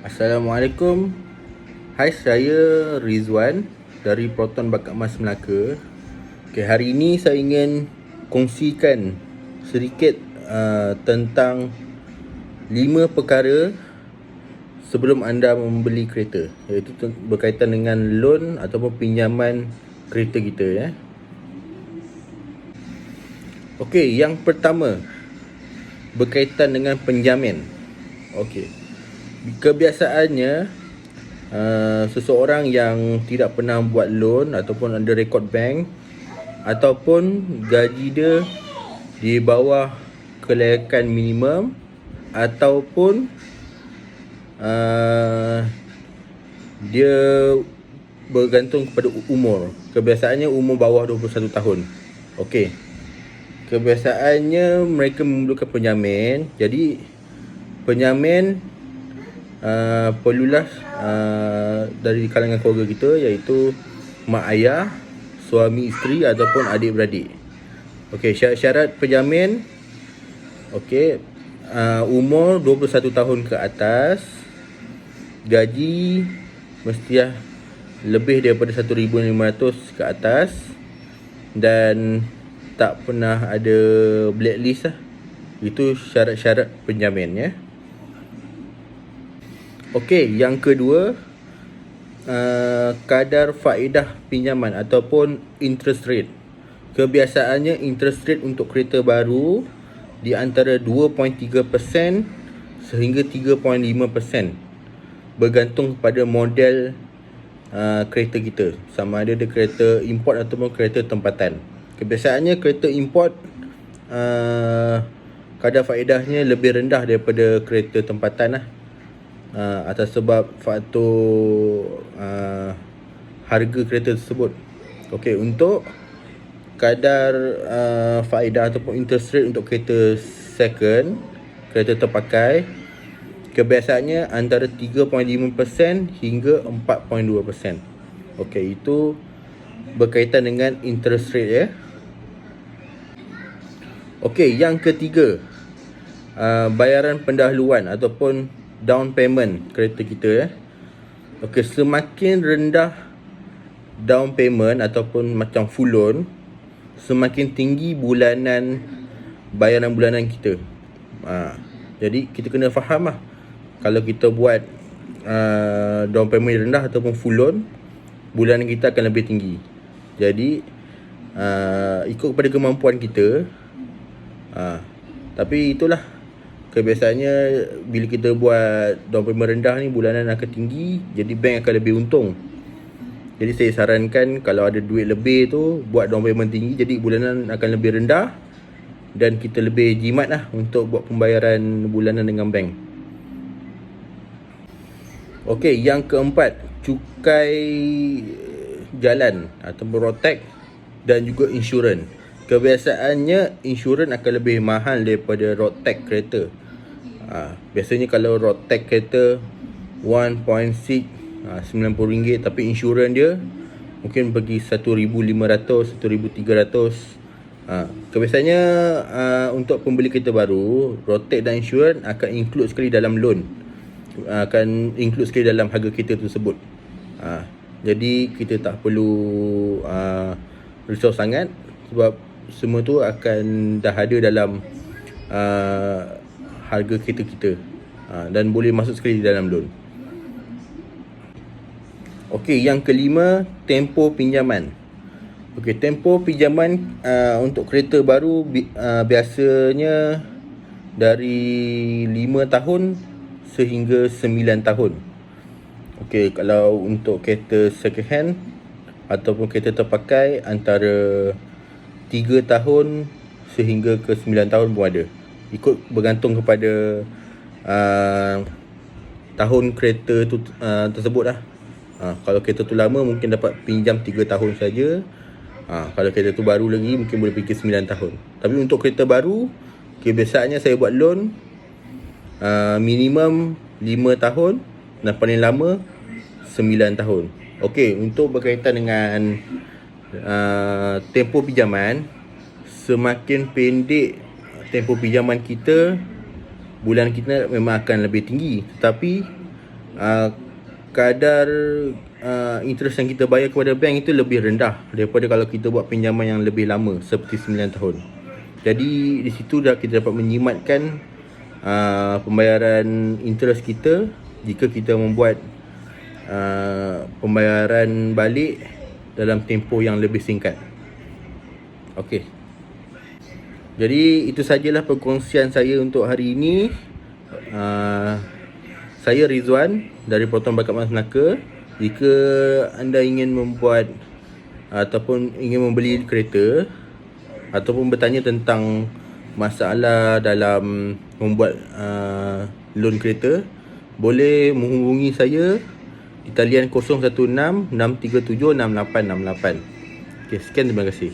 Assalamualaikum. Hai, saya Rizwan dari Proton Bakat Mas Melaka. Okay, hari ini saya ingin kongsikan sedikit tentang 5 perkara sebelum anda membeli kereta, iaitu berkaitan dengan loan ataupun pinjaman kereta kita ya. Okey, yang pertama berkaitan dengan penjamin. Okey. Kebiasaannya seseorang yang tidak pernah buat loan ataupun ada rekod bank ataupun gaji dia di bawah kelayakan minimum ataupun dia bergantung kepada umur. Kebiasaannya umur bawah 21 tahun. Okey. Kebiasaannya mereka memerlukan penjamin. Jadi penjamin perlulah dari kalangan keluarga kita, iaitu mak ayah, suami isteri ataupun adik-beradik. Okey, syarat-syarat penjamin. Okey, umur 21 tahun ke atas, gaji mesti lebih daripada 1,500 ke atas dan tak pernah ada blacklist lah. Itu syarat-syarat penjamin ya. Okey, yang kedua, kadar faedah pinjaman ataupun interest rate. Kebiasaannya interest rate untuk kereta baru di antara 2.3% sehingga 3.5%, bergantung kepada model kereta kita, sama ada dia kereta import ataupun kereta tempatan. Kebiasaannya kereta import kadar faedahnya lebih rendah daripada kereta tempatan lah. Atas sebab faktor harga kereta tersebut. Okey, untuk kadar faedah ataupun interest rate untuk kereta second, kereta terpakai, kebiasaannya antara 3.5% hingga 4.2%. Okey, itu berkaitan dengan interest rate ya. Okey, yang ketiga, bayaran pendahuluan ataupun down payment kereta kita ya. Okey, semakin rendah down payment ataupun macam full loan, semakin tinggi bulanan bayaran bulanan kita. Jadi kita kena faham lah, kalau kita buat down payment rendah ataupun full loan, bulanan kita akan lebih tinggi. Jadi ikut kepada kemampuan kita. Tapi itulah, kebiasaannya bila kita buat down payment rendah ni, bulanan akan tinggi, jadi bank akan lebih untung. Jadi saya sarankan kalau ada duit lebih tu, buat down payment tinggi, jadi bulanan akan lebih rendah dan kita lebih jimat lah untuk buat pembayaran bulanan dengan bank. Okey, yang keempat, cukai jalan ataupun road tax dan juga insurans. Kebiasaannya insurans akan lebih mahal daripada road tax kereta. Biasanya kalau road tax kereta 1.6 RM90, tapi insurans dia mungkin pergi 1,500, 1,300. Kebiasaannya untuk pembeli kereta baru, road tax dan insurans akan include sekali dalam loan, akan include sekali dalam harga kereta tersebut. Jadi kita tak perlu risau sangat, sebab semua tu akan dah ada dalam harga kereta kita, dan boleh masuk sekali dalam loan. Okey, yang kelima, tempoh pinjaman. Okey, tempoh pinjaman untuk kereta baru biasanya dari 5 tahun sehingga 9 tahun. Okey, kalau untuk kereta second hand ataupun kereta terpakai, antara 3 tahun sehingga ke 9 tahun pun ada. Ikut bergantung kepada tahun kereta tu tersebut lah. Kalau kereta tu lama mungkin dapat pinjam 3 tahun saja. Kalau kereta tu baru lagi mungkin boleh pergi 9 tahun. Tapi untuk kereta baru, kebiasaannya saya buat loan minimum 5 tahun dan paling lama 9 tahun. Okey, untuk berkaitan dengan tempoh pinjaman, semakin pendek tempoh pinjaman kita, bulan kita memang akan lebih tinggi. Tetapi kadar interest yang kita bayar kepada bank itu lebih rendah daripada kalau kita buat pinjaman yang lebih lama seperti 9 tahun. Jadi di situ kita dapat menyimatkan pembayaran interest kita jika kita membuat pembayaran balik dalam tempoh yang lebih singkat. Okey. Jadi itu sajalah perkongsian saya untuk hari ini. Saya Rizwan dari Proton Bakat Mas Melaka. Jika anda ingin membuat ataupun ingin membeli kereta ataupun bertanya tentang masalah dalam membuat loan kereta, boleh menghubungi saya di talian 016 637 6868. Okey, sekian, terima kasih.